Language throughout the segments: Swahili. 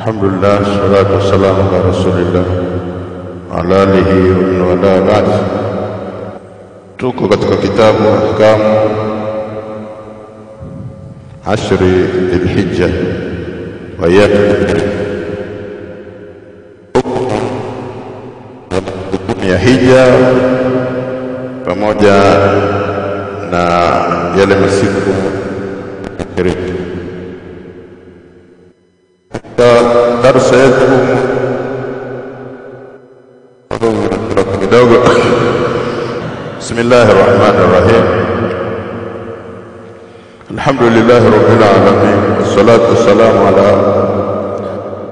Alhamdulillah, salatu wassalamu ala rasulillah ala alihi wa ala alihi. Tuko katika kitabu Ahkam Ashri Dhul-Hijjah wa ya hija pamoja na yale masiku darasa yetu kidogo. Bismillahir Rahmanir Rahim. Alhamdulillahi Rabbil Alamin, wassalatu wassalamu ala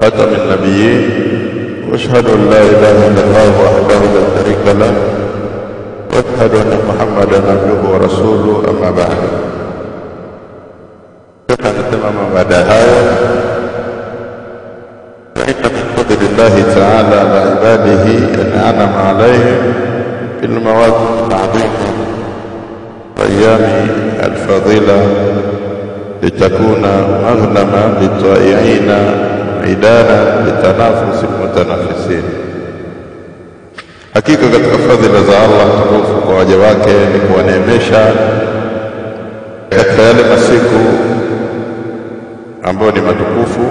khatamin nabiyyin, wa ashhadu an la ilaha illallah wahdahu la sharika lah, wa ashhadu anna Muhammadan abduhu wa rasuluhu, amma ba'd. Tunasema baada haya لله تعالى على عباده أن أنعم عليهم في المواقف العظيمة وأيام الفضيلة لتكون مغنما للطائعين ميدانا لتنافس المتنافسين. Hakika katika fadhila za Allah tukufu kwa waja wake ni kuwaneemesha katika yale masiku ambayo ni matukufu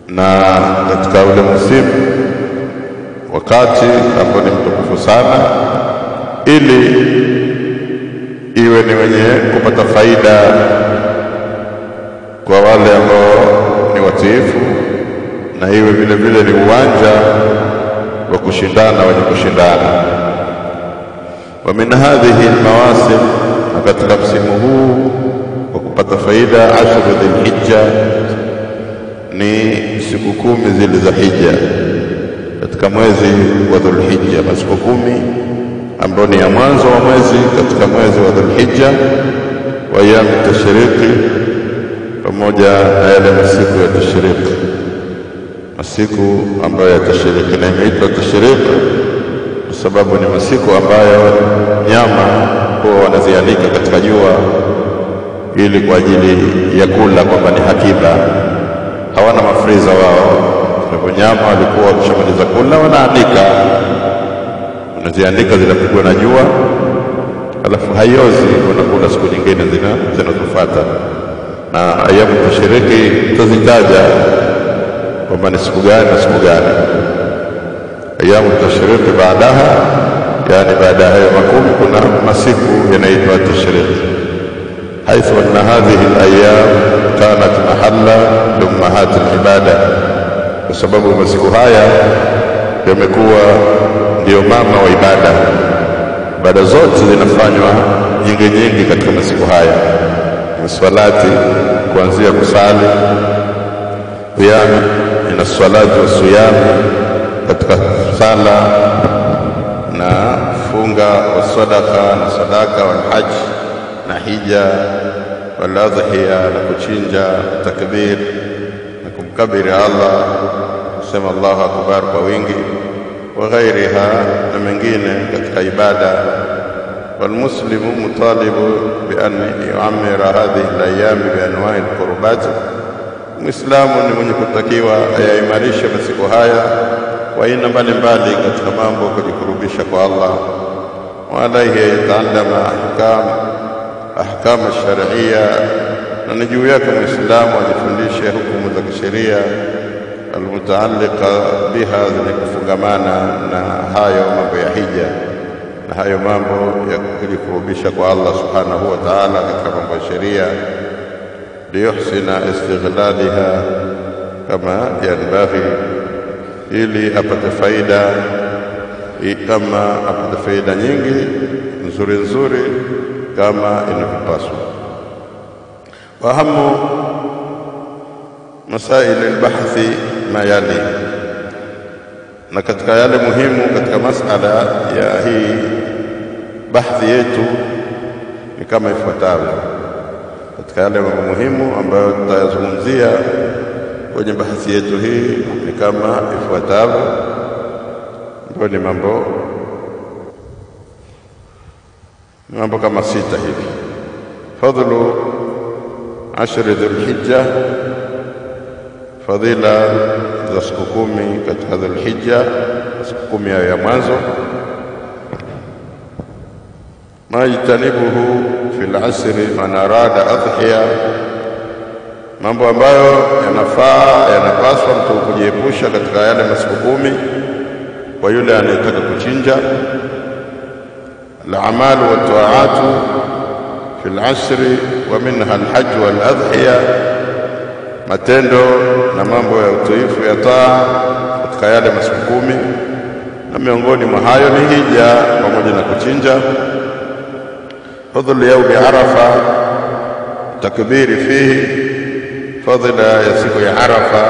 na katika ule msimu wakati ambao ni mtukufu sana, ili iwe ni wenye kupata faida kwa wale ambao ni watiifu, na iwe vile vile ni uwanja wa kushindana wenye kushindana. Wa min hadhihi almawasim, katika msimu huu wa kupata faida, ashru Dhul-Hijjah ni siku 10 zile za hija katika mwezi wa Dhul-Hijjah, masiku 10 ambao ni ya mwanzo wa mwezi katika mwezi wa Dhul-Hijjah, wa ayyam tashriqi, pamoja na yale masiku ya tashriqi, masiku ambayo ya tashriqi. Na imeitwa tashriqi kwa sababu ni masiku ambayo nyama huwa wanazianika katika jua ili kwa ajili ya kula, kwamba ni hakiba, hawana mafriza wao. Kwa nyama walikuwa wakishamaliza kula wanaanika, wanaziandika, zinapigwa na jua, alafu hayozi, wanakula siku nyingine zinazofuata. Na ayamu tashiriki tuzitaja kwamba ni siku gani na siku gani. Ayamu tashiriki baadaha, yani baada ya 10 kuna masiku yanaitwa tashiriki, haithu anna hadhihi al-ayyam kanat mahalla lummahat al-ibada, kwa sababu masiku haya yamekuwa ndio mama wa ibada. Ibada zote zinafanywa nyingi katika masiku haya, swalati kuanzia kusali, qiyam ina salati wa siyam katika sala, na funga wa sadaka wal hajj na hija wal adhiya na kuchinja, takbir na kumkabiri Allah, kusema Allahu akbar kwa wingi, wa ghairiha na mengine katika ibada. Walmuslimu mutalibu bi an yu'ammira hadhihi al-ayyam bi anwa'i al-qurbat, Muislamu ni mwenye kutakiwa ayaimarishe masiku haya kwa aina mbalimbali katika mambo kujikurubisha kwa Allah, wa alayhi yata'allama ahkam ash-shar'iyya, na ni juu yake Muislamu ajifundishe hukumu za kisheria almutaalliqa biha, zenye kufungamana na hayo mambo ya hija na hayo mambo ya kujikurubisha kwa Allah subhanahu wa ta'ala katika mambo ya sheria, liyuhsina istighlaliha kama yanbaghi, ili apate faida, kama apate faida nyingi nzuri kama inavyopaswa. Wahamu masail al-bahthi ma yali, na katika yale muhimu katika masala ya hii bahthi yetu ni kama ifuatavyo. Katika yale muhimu ambayo tutayazungumzia kwenye bahthi yetu hii ni kama ifuatavyo, ndio ni mambo kama 6 hivi. Fadhlu ashri Dhul-Hijjah fadhila za siku 10 katika Dhulhijja, siku 10 ya mwanzo. Majtanibuhu fil asri man arada adhiya, mambo ambayo yanapaswa mtu kujiepusha katika yale masiku 10 kwa yule anayetaka kuchinja. Al-a'mal wa ta'atu fil asri wa minha al-hajj wal adhiya, matendo na mambo ya utiifu ya taa katika yale masiku 10, na miongoni mwa hayo ni hija pamoja na kuchinja. Fadhlu yawmi Arafa, takbiri fihi, fadhila ya siku ya Arafa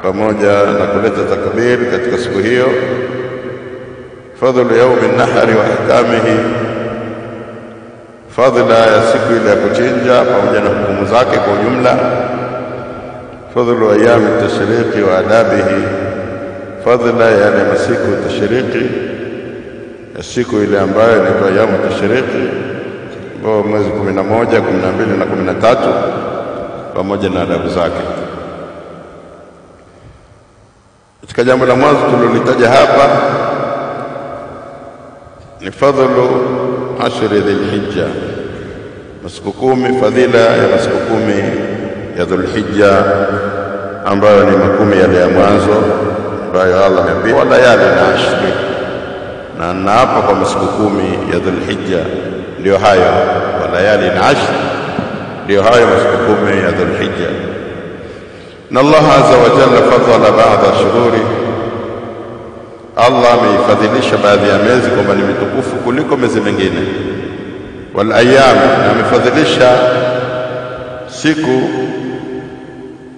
pamoja na kuleta takbir katika siku hiyo. Fadhlu yawmi Nahri wa ahkamihi, fadhila ya siku ile ya kuchinja pamoja na hukumu zake kwa ujumla. Fadhlu ayami tashriqi wa adabihi, fadhila ya masiku tashriqi, siku ile ambayo inaitwa ayamu tashriqi, ambao mwezi 11, 12 na 13, pamoja na adabu zake. Katika jambo la mwanzo tulilolitaja hapa ni fadhlu ashri Dhulhijja, masiku 10, fadhila ya masiku 10 ya Dhulhijja ambayo ni 10 yale ya mwanzo ambayo Allah ameambia wala yale na ashri, na naapa kwa masiku 10 ya Dhulhijja ndio hayo, wala yale na ashri ndio hayo masiku 10 ya Dhulhijja. Na Allah azza wa jalla fadhala ba'da shuhuri, Allah ameifadhilisha baadhi ya miezi kwamba ni mitukufu kuliko miezi mingine. Wal ayyam, na amefadhilisha siku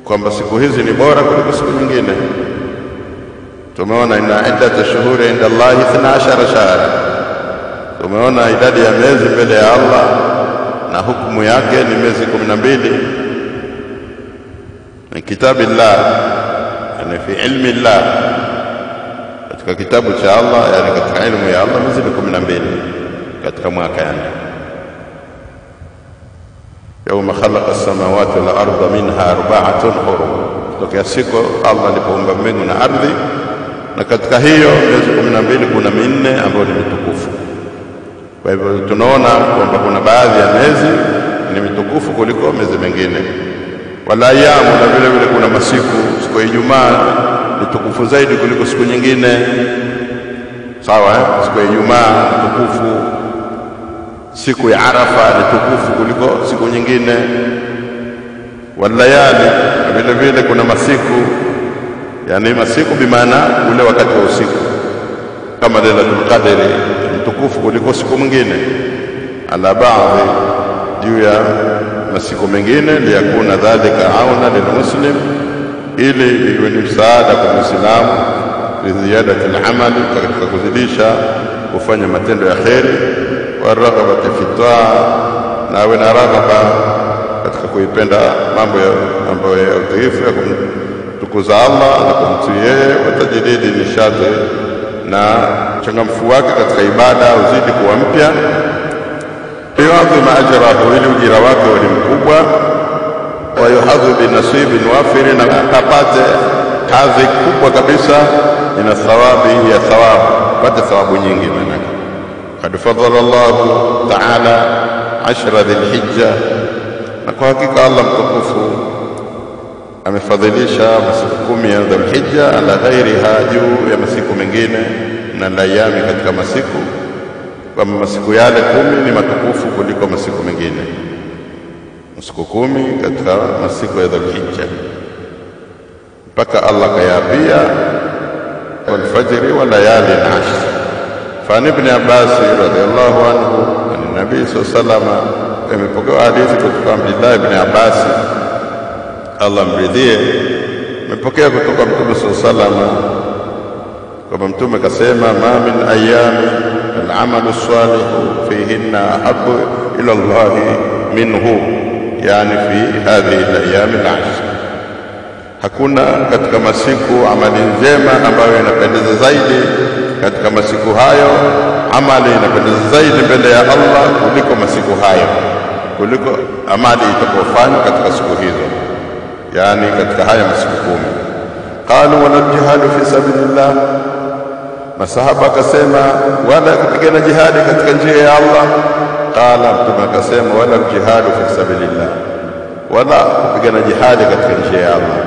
kwamba siku hizi ni bora kuliko siku nyingine. Tumeona inna iddata shuhuri inda Allah 12 shahra, tumeona idadi ya miezi mbele ya Allah na hukumu yake ni miezi 12 min kitabillah, yani fi ilmi Allah, katika kitabu cha Allah, yani katika ilmu ya Allah miezi 12 katika mwaka. Yani yawma khalaqa as-samawati wal arda minha arba'atun hurum, tokea siku Allah alipoumba mbingu na ardhi, na katika hiyo miezi 12 kuna minne ambayo ni mitukufu. Kwa hivyo tunaona kwamba kuna baadhi ya miezi ni mitukufu kuliko miezi mingine. Wala ayamu, na vile vile kuna masiku, siku ya Ijumaa ni tukufu zaidi kuliko siku nyingine. Sawa, siku ya Ijumaa tukufu, siku ya Arafa ni tukufu kuliko siku nyingine. Walayali, na vile vile kuna masiku, yani masiku bimaana ule wakati wa usiku, kama Lailatul Qadr mtukufu kuliko siku mwingine, ala baadhi, juu ya masiku mengine, liyakuna dhalika auna lilmuslim, ili iwe ni msaada kwa Muislamu li ziyadati al-amali, katika kuzidisha kufanya matendo ya kheri, wa raghbati fi taa, na awe na raghaba katika kuipenda mambo ambayo ya utiifu ya kumtukuza Allah na kumtii yeye, wa tajdidi nishati, na changamfu wake katika ibada uzidi kuwa mpya. Yu'adhima ajrahu, ili ujira wake ni mkubwa. Wa yuhadhu bi nasibin wafir, na apate hadhi kubwa kabisa ina thawabi ya thawabu, apate thawabu nyingi. Maana qad fadhala Allah ta'ala 10 Dhulhijja, na kwa hakika Allah mtukufu amefadhilisha masiku 10 ya Dhulhijja ala ghairiha, juu ya masiku mengine na layami katika masiku, kwa masiku yale 10 ni matukufu kuliko masiku mengine. Masiku 10 katika masiku ya Dhulhijja mpaka Allah kayapia wal fajri wa layalin 'ashr. Fa ibn Abbas radhiyallahu anhu an nabii sallallahu alayhi wasallam, amepokea hadithi kutoka Abdullah ibn Abbas, Allah mridhie, amepokea kutoka Mtume sallallahu alayhi wasallam kwamba Mtume kasema, ma min ayami al-amalu salihu fihinna ahabbu ila Allah minhu, yani fi hadhihi al-ayam al-'ashr, hakuna katika masiku amali njema ambayo inapendeza zaidi katika masiku hayo, amali inapendeza zaidi mbele ya Allah kuliko masiku hayo, kuliko amali itakayofanywa katika siku hizo. yani katika haya masiku 10. Qalu wala jihadu fi sabilillah, masahaba akasema wala kupigana jihadi katika njia ya Allah. Qala, mtume akasema wala jihadu fi sabilillah, wala kupigana jihadi katika njia ya Allah.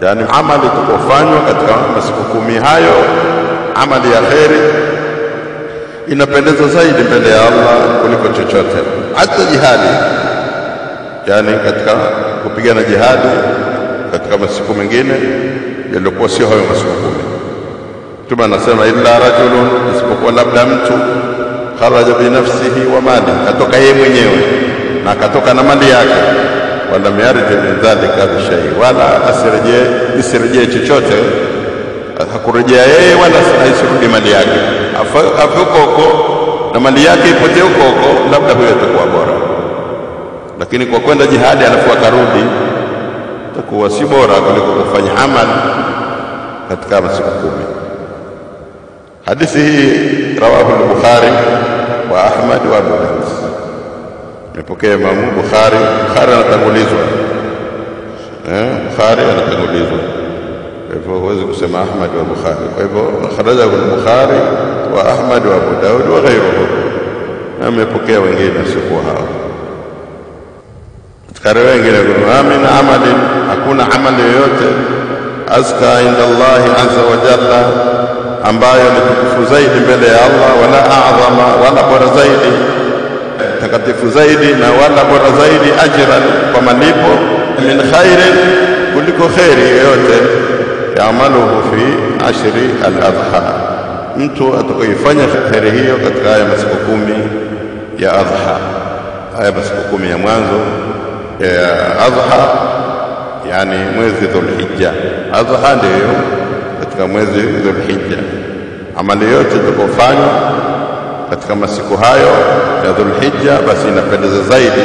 Yani amali tukofanywa katika masiku 10 hayo, amali ya khairi, inapendeza zaidi mbele ya Allah kuliko chochote, hata jihadi. Yani katika kupigana jihadi katika masiku mengine yalikuwa sio hayo masiku 10. Mtume anasema illa rajulun, isipokuwa labda mtu kharaja bi nafsihi wa mali, katoka yeye mwenyewe na katoka na mali yake, wala yarji min dhalika bi shay, wala asirejee chochote, hakurejea yeye wala asirudi mali yake, afuko huko na mali yake ipotee huko, labda huyo atakuwa bora. Lakini kwa kwenda jihadi alafu akarudi, itakuwa si bora kuliko kufanya amali katika masiku 10. Hadithi hii rawahu al-Bukhari wa Ahmad wa Abu Dawud. Nimepokea Imam Bukhari. Bukhari anatangulizwa, Bukhari anatangulizwa, kwa hivyo huwezi kusema Ahmad wa Bukhari. Kwa hivyo kharajahu al-Bukhari wa Ahmad wa Abu Dawud wa ghayruhu, na amepokea wengine sio hao. Katika wengine kuna min amali, hakuna amali yoyote azka inda Allah azza wa jalla, ambayo ni tukufu zaidi mbele ya Allah, wala a'zama, wala bora zaidi, takatifu zaidi na wala bora zaidi ajran, kwa malipo, min khairin, kuliko khairi yoyote, yaamaluhu fi ashri al-adha, mtu atakayefanya khairi hiyo katika haya masiku 10 ya adha, haya masiku 10 ya mwanzo ya adha, yani mwezi Dhulhijja. Adha ndio katika mwezi Dhulhijja. Amali yote tukofanya katika masiku hayo ya Dhulhijja basi inapendeza zaidi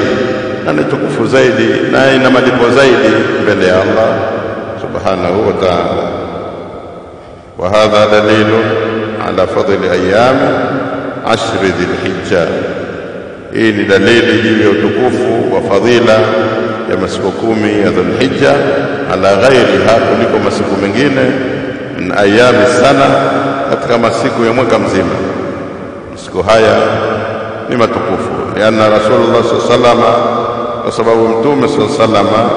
na ni tukufu zaidi na ina malipo zaidi mbele ya Allah subhanahu wa ta'ala. Wa hadha dalilu ala fadli ayyam 10 Dhulhijja. Hii ni dalili juu ya utukufu wa fadhila ya masiku 10 ya Dhulhijja ala ghairiha, kuliko masiku mengine min ayami sana, katika masiku ya mwaka mzima. Masiku haya ni matukufu, yana Rasulullah sallallahu alaihi wasallam, kwa sababu Mtume sallallahu alaihi wasallam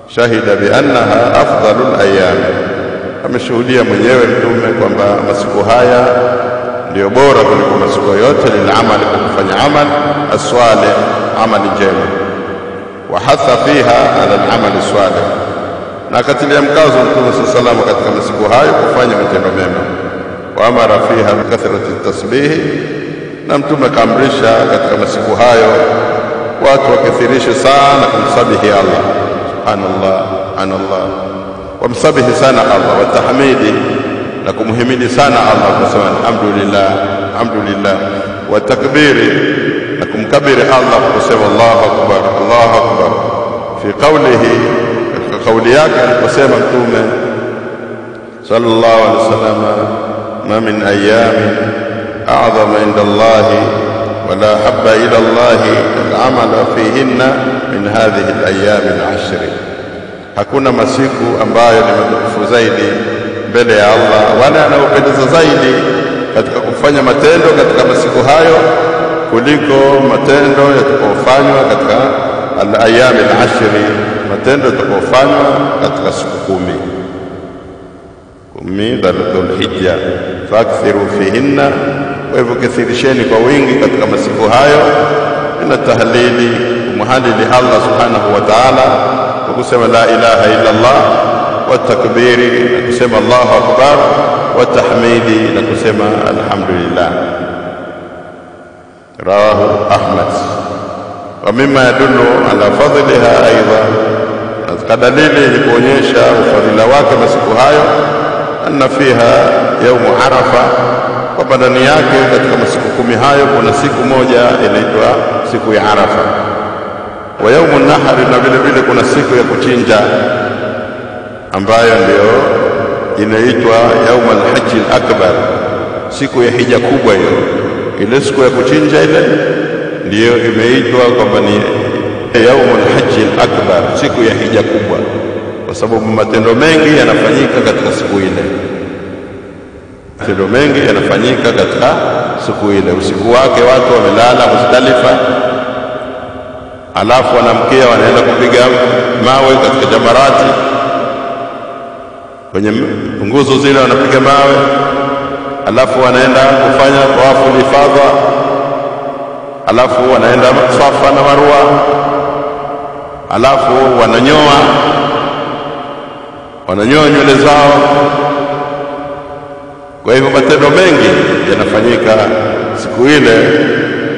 shahida bi annaha afdalul ayyam, ameshuhudia mwenyewe Mtume kwamba masiku haya ndio bora kuliko masiku yote lilamali, kwa kufanya amal as-salih, amali njema. Wa hatha fiha ala al-amali salih, na katilia mkazo Mtume sallallahu alaihi wasallam katika masiku hayo kufanya matendo mema. Wa amara fiha bi kathrati tasbih, na Mtume kaamrisha katika masiku hayo watu wakithirishe sana kumsabihi Allah, subhanallah, subhanallah, wamsabihi sana Allah, wa tahmidi, na kumhimidi sana Allah, kusema alhamdulillah, alhamdulillah, wa takbiri, na kumkabiri Allah, kusema Allahu akbar, Allahu akbar, fi qawlihi, kauli yake aliposema Mtume sallallahu alaihi wasallam, ma min ayyamin a'zama inda Allah wala habba ila Allah al-amala fihinna min hadhihi al-ayyam al-10. Hakuna masiku ambayo ni matukufu zaidi mbele ya Allah wala yanayopendeza zaidi katika kufanya matendo katika masiku hayo kuliko matendo yatakayofanywa katika al-ayyam al-10, matendo yatakayofanywa katika siku 10 Dhulhijja. Fakthiru fihinna, kwa hivyo kathirisheni kwa wingi katika masiku hayo, ina tahlili, kumhalili Allah subhanahu wa ta'ala kwa kusema la ilaha illa Allah, wa takbiri, na kusema Allahu akbar, wa tahmidi, na kusema alhamdulillah. Rawahu Ahmad. Wa mimma yadullu ala fadliha aidan, katika dalili ni kuonyesha ufadhila wake masiku hayo, anna fiha yaumu Arafa, kwamba ndani yake katika masiku 10 hayo kuna siku moja inaitwa siku ya Arafa. Wa yaumu Nahar, na vile vile kuna siku ya kuchinja ambayo ndio inaitwa yaumu al-Hajj al-Akbar, siku ya hija kubwa. Hiyo ile siku ya kuchinja ile ndio imeitwa kwamba ni yaumu al-Hajj al-Akbar. akbar, siku ya hija kubwa, kwa sababu matendo mengi yanafanyika katika siku ile. Matendo mengi yanafanyika katika siku ile. Usiku wake watu wamelala Muzdalifa, alafu wanamkia wanaenda kupiga mawe katika jamarati, kwenye nguzo zile wanapiga mawe, alafu wanaenda kufanya tawafu ifadha, alafu wanaenda Safa na Marwa, alafu wananyoa nywele zao. Kwa hivyo matendo mengi yanafanyika siku ile,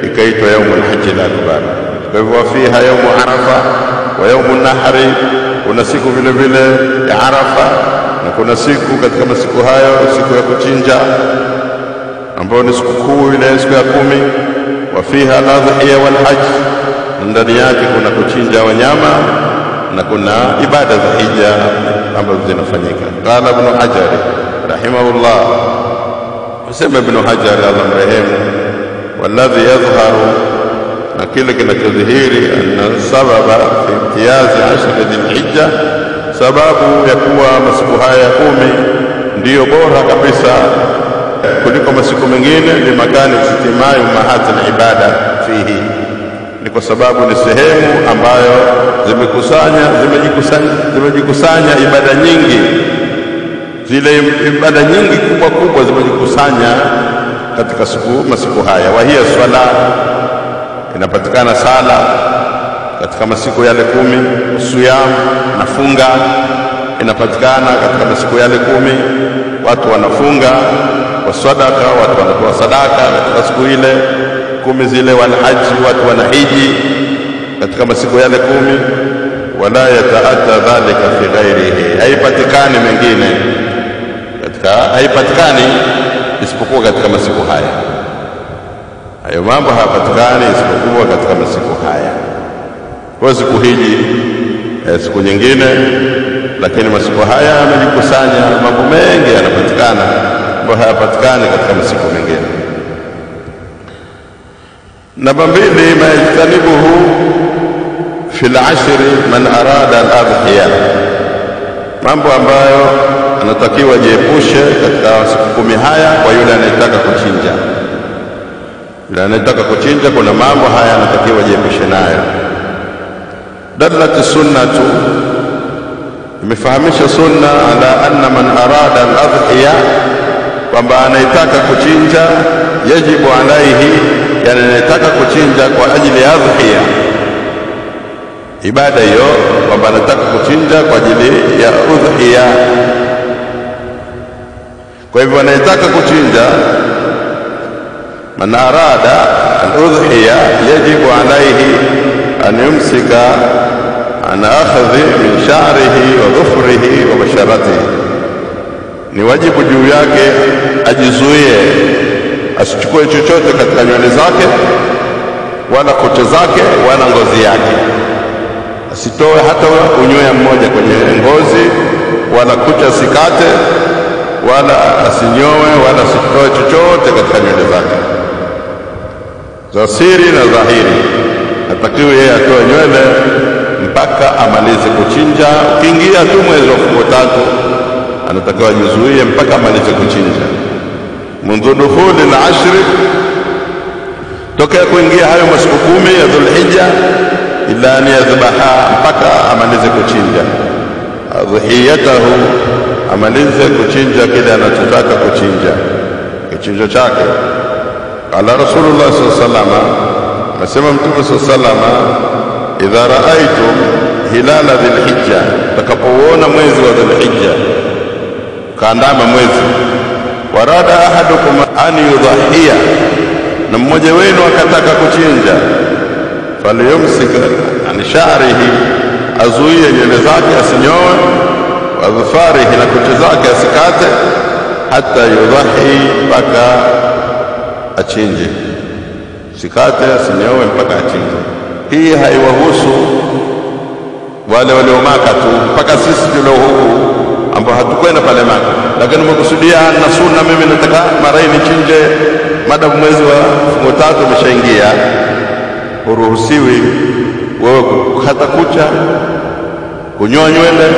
ikaitwa yaumul hajj al-akbar. Kwa hivyo fiha yaumu Arafa wa yaumun nahri, kuna siku vile vile ya Arafa na kuna siku katika masiku hayo, siku ya kuchinja ambayo ni siku kuu ile, siku ya 10. Wa fiha al-adhiya wal hajj, ndani yake kuna kuchinja wanyama na kuna ibada za hija ambazo zinafanyika. Qala Ibn Hajar rahimahullah, asema Ibn Hajar Allah mrehemu, walladhi yadhharu, na kile kinachodhihiri, anna sababa fi imtiyazi 10 dhil-hijja, sababu ya kuwa masiku haya 10 ndiyo bora kabisa kuliko masiku mengine, limakani istimai mahati al-ibada fihi, ni kwa sababu ni sehemu ambayo zimejikusanya ibada nyingi, zile ibada nyingi kubwa zimejikusanya katika masiku haya. Wa hiya swala, inapatikana sala katika masiku yale 10. Siyam, nafunga, inapatikana katika masiku yale 10. Watu wanafunga. Wa sadaka, watu wanatoa sadaka katika siku ile 10 zile. Wal haji, watu wanahiji katika masiku yale 10. Wala yataata dhalika fi ghairihi, haipatikani mengine haipatikani isipokuwa katika masiku haya. Hayo mambo hayapatikani isipokuwa katika masiku haya. Kwa siku hiji siku nyingine, lakini masiku haya yamejikusanya, mambo mengi yanapatikana ambayo hayapatikani katika masiku mengine. Namba 2, ma yajtanibuhu fi al-ashr man arada al-adhiya, mambo ambayo anatakiwa jiepushe katika siku 10 haya kwa yule anayetaka kuchinja. Yule anayetaka kuchinja, kuna mambo haya anatakiwa jiepushe nayo. Dallat sunnatu, imefahamisha sunna ala anna man arada al-adhiya, kwamba anayetaka kuchinja, yajibu alaihi, yani anayetaka kuchinja kwa ajili ya adhiya, ibada hiyo, kwamba anataka kuchinja kwa ajili ya udhiya. Kwa hivyo anayetaka kuchinja, man arada al-udhiya, yajibu alaihi an yumsika an akhadhi min sha'rihi wa dhufrihi wa basharatihi, ni wajibu juu yake ajizuie, asichukue chochote katika nywele zake wala kucha zake wala ngozi yake. Asitoe hata unyoya mmoja kwenye ngozi, wala kucha sikate, wala asinyoe, wala asitoe chochote katika nywele zake za siri na dhahiri. Hatakiwi yeye atoe nywele mpaka amalize kuchinja. Ukiingia tu mwezi wa 3 anatakiwa ajizuie mpaka amalize kuchinja. Mundu dukhuli al-ashr, tokea kuingia hayo masiku 10 ya Dhulhijja, ila an yadhbaha, mpaka amalize kuchinja. Adhiyatahu, amalize kuchinja kile anachotaka kuchinja, kichinjo chake. Qala Rasulullah sallallahu alaihi wasallam, nasema Mtume sallallahu alaihi wasallam, idha raaitum hilala dhilhijja, takapoona mwezi wa Dhulhijja, kaandama mwezi, warada ahadukum an yudhiya, na mmoja wenu akataka kuchinja, falyumsik an sha'rihi, azuie nywele zake asinyoe, wa dhufarihi, na kucha zake asikate, hata yudhi, mpaka achinje. Sikate, asinyoe mpaka achinje. Hii haiwahusu wale waliomaka tu, mpaka sisi tulio huku ambao hatukwenda pale Maka, lakini umekusudia na sunna, mimi nataka mara hii nichinje, madamu mwezi wa 3 umeshaingia, uruhusiwi wewe kukata kucha kunyoa nywele,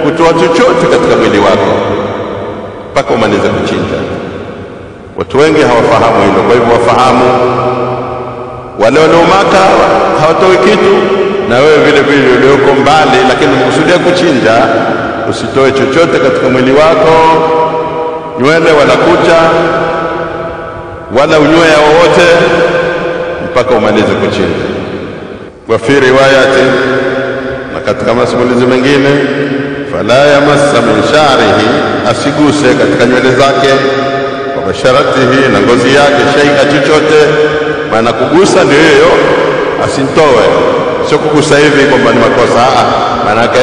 kutoa chochote katika mwili wako mpaka umalize kuchinja. Watu wengi hawafahamu hilo. Kwa hivyo wafahamu, wale waliomaka hawatoi kitu, na wewe vile vile ulioko mbali lakini umekusudia kuchinja, usitoe chochote katika mwili wako, nywele wala kucha wala unyoya wowote mpaka umalize kuchinja. Wa fi riwayati, na katika masimulizi mengine, fala yamassa min sha'rihi, asiguse katika nywele zake, wa basharatihi, na ngozi yake, shay'a, chochote. Maana kugusa ndio hiyo, asintoe, sio kugusa hivi kwamba ni makosa. Maana yake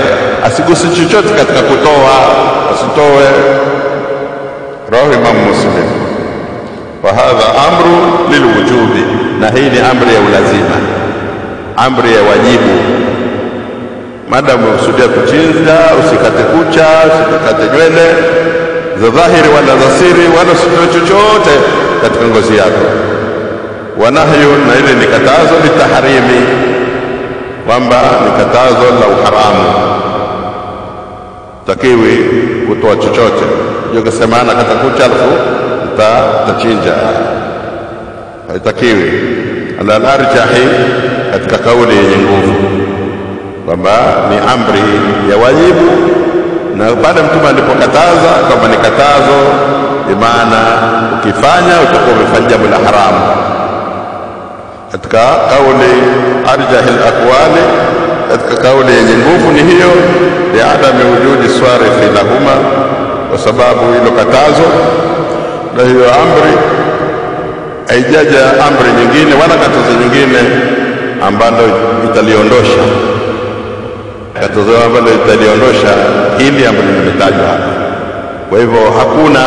asiguse chochote katika kutoa, asitoe. Rawi Imam Muslim. Wa hadha amru lilwujubi, na hii ni amri ya ulazima, amri ya wajibu. Madamu umekusudia kuchinja, usikate kucha, usikate nywele za dhahiri wala za siri, wala usitoe chochote katika ngozi yako. Wa nahyu, na ile ni katazo litahrimi, kwamba ni katazo la uharamu, takiwi kutoa chochote. Hiyo kusema ana kata kucha alafu utachinja, haitakiwi. Ala larjahi, katika kauli yenye nguvu, kwamba ni amri ya wajibu, na baada Mtume alipokataza kwamba ni katazo, maana ukifanya utakuwa umefanya jambo la haramu. Katika kauli arjahil aqwali, katika kauli yenye nguvu ni hiyo, liadami wujudi swarifi lahuma, kwa sababu hilo katazo na hiyo amri haijaja amri nyingine wala katazo nyingine ambalo italiondosha, katazo ambalo italiondosha hili ambalo limetajwa hapa. Kwa hivyo hakuna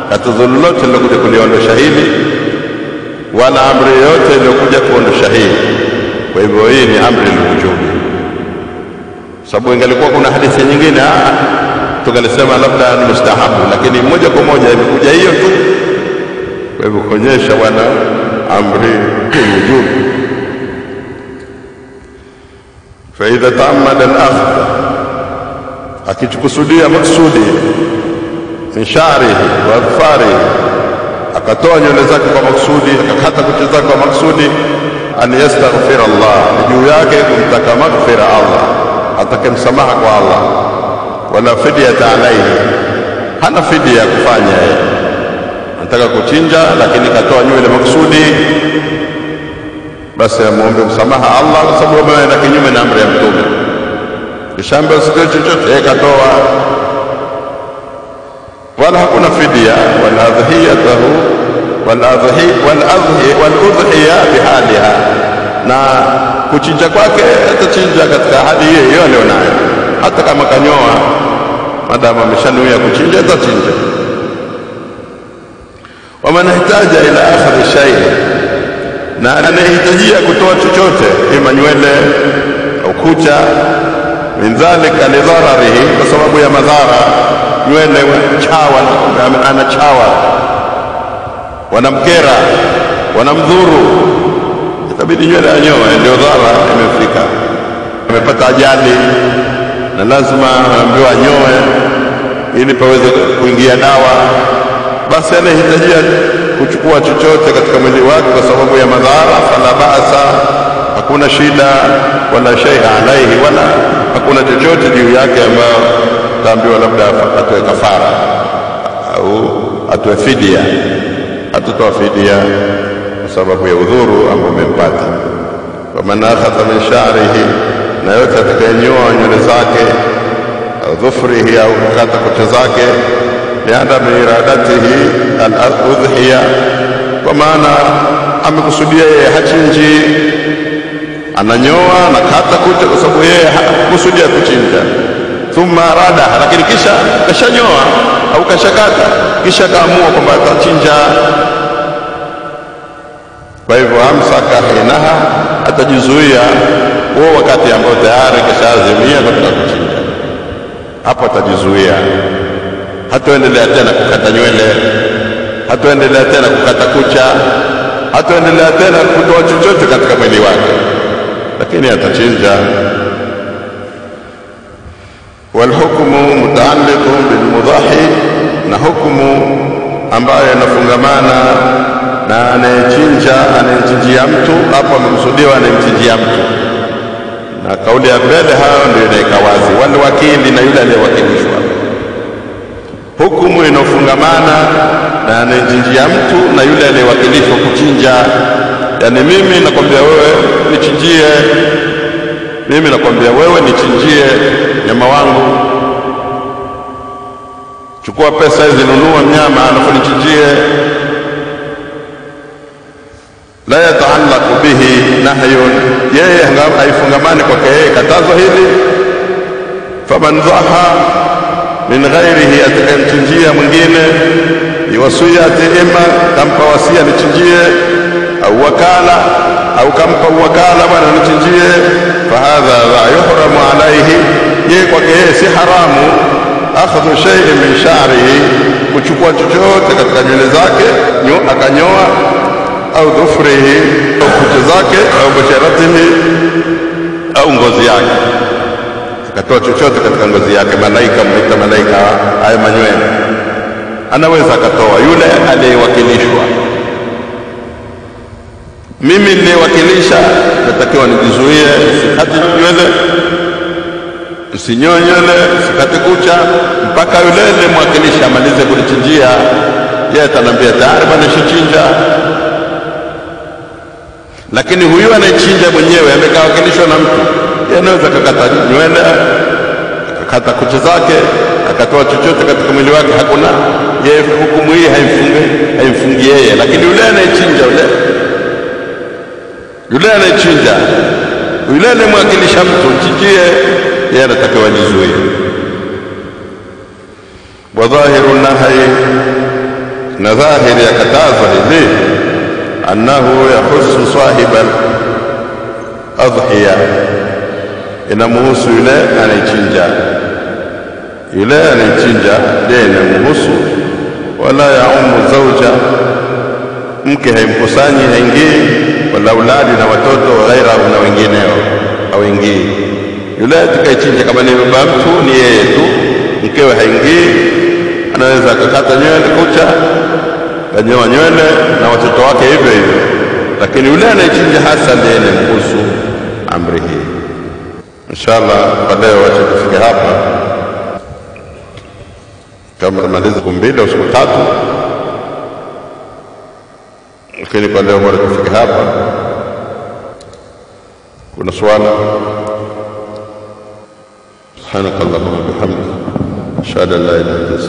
katazo lolote lilokuja kuliondosha hili, wala amri yote iliyokuja kuondosha hili. Kwa hivyo hii ni amri lilujubi. Sababu ingelikuwa kuna hadithi nyingine tungesema labda ni mustahabu, lakini moja kwa moja imekuja hiyo tu. Kwa hivyo kuonyesha wana amri lilujubi. Fa idha ta'ammada al-akhdh, akichukusudia maksudi min sha'rihi wa adfarihi, akatoa nywele zake kwa maksudi, akakata kucha zake kwa maksudi, an yastaghfir Allah, juu yake kumtaka maghfira Allah, atake msamaha kwa Allah. Wala fidyata alayhi, hana fidia ya kufanya yeye. Anataka kuchinja lakini katoa nywele maksudi, basi amuombe msamaha Allah, kwa sababu ameenda kinyume na amri ya Mtume. Kishambe usitoe chochote, yeye katoa, wala hakuna fidia. Wal adhiyatuhu wal udhiya bihaliha, na kuchinja kwake atachinja katika hali hiyo alionayo, hata kama kanyoa, madamu ameshanuia kuchinja atachinja. Waman hitaja ila akhadhi shay, na anahitajia kutoa chochote, ima nywele au kucha, min dhalika lidhararihi, kwa sababu ya madhara. Nywele chawa, anachawa, wanamkera, wanamdhuru, itabidi nywele anyoe, ndio dhara imefika. Amepata ajali na lazima aambiwe anyoe ili paweze kuingia dawa, basi anahitajia kuchukua chochote katika mwili wake kwa sababu ya madhara. Fala ba'sa, hakuna shida, wala shay'a alayhi, wala hakuna chochote juu yake ambayo taambiwa labda atoe kafara au atoe fidia. Atatoa fidia kwa sababu ya udhuru ambao umempata. Wa man akhadha min sha'rihi, na yote atakayenyoa nywele zake, au dhufrihi, au kukata kucha zake, liadami iradatihi al-udhiya, kwa maana amekusudia yeye hachinji, ananyoa na kata kucha kwa sababu yeye hakusudia kuchinja. Thumma arada, lakini kisha kashanyoa au kashakata, kisha kaamua kwamba atachinja. Kwa hivyo amsaka hinaha, atajizuia huo wakati ambao tayari kashaazimia katika kuchinja, hapo atajizuia. Hataendelea tena kukata nywele, hataendelea tena kukata kucha, hataendelea tena kutoa chochote katika mwili wake, lakini atachinja. Walhukmu mutaalliqun bilmudahi, na hukumu ambayo inafungamana na anayechinjia mtu. Hapo amekusudiwa anayemchinjia mtu, na kauli ya mbele hayo ndio inaika wazi, wale wakili na yule aliyewakilishwa. Hukumu inofungamana na anayechinjia mtu na yule aliyewakilishwa kuchinja. Yani mimi nakwambia wewe nichinjie, mimi nakwambia wewe nichinjie nyama wangu, chukua pesa hizi, nunua mnyama alafu nichinjie. La yataallaqu bihi nahyun, yeye haifungamani kwake yeye katazo hili. Faman dhaha min ghairihi, atakayemchinjia mwingine biwasiyati, ima kampa wasia nichinjie, au wakala, au kampa wakala bwana nichinjie, fahadha la yuhramu alayhi, yeye kwake yeye si haramu akhadhu shay'in min sha'rihi, kuchukua chochote katika nywele zake akanyoa, au dhufrihi, au kucha zake, au basharatihi, au ngozi yake akatoa chochote katika ngozi yake. Malaika, mleta malaika haya manywele, anaweza akatoa yule aliyewakilishwa. Mimi niliyewakilisha natakiwa nijizuie, sikati nywele, usinyoe nywele, sikati kucha, mpaka yule aliyemwakilisha amalize kunichinjia. Yeye atanambia tayari bwana shichinja. Lakini huyu anayechinja mwenyewe amekawakilishwa na mtu, yeye anaweza akakata nywele, akakata kucha zake, akatoa chochote katika mwili wake, hakuna yeye. Hukumu hii haimfungi yeye, lakini yule anayechinja, yule anayechinja, yule anayemwakilisha mtu chinjie, yeye anatakiwa jizuie. Wa dhahiru nahyi, na dhahiri ya katazo hili, annahu yahusu sahiban adhiya, inamuhusu yule anayechinja. Yule anayechinja ndiye inamuhusu. Wala yaumu zawja, mke haimkusanyi, haingii, wala auladi na watoto, ghaira na wengineo hawaingii. Yule atakayechinja kama ni baba mtu ni yeye tu, mkewe haingii. Anaweza akakata nywele, kucha, kanyoa nywele, na watoto wake hivyo hivyo, lakini yule anayechinja hasa ndiye inamhusu amri hii. Inshallah kwa leo wacha tufike hapa, kama tunamaliza siku 2 au siku 3, lakini kwa leo bora tufike hapa. Kuna swala? Subhanakallahumma wa bihamdika, ashhadu an la ilaha illa anta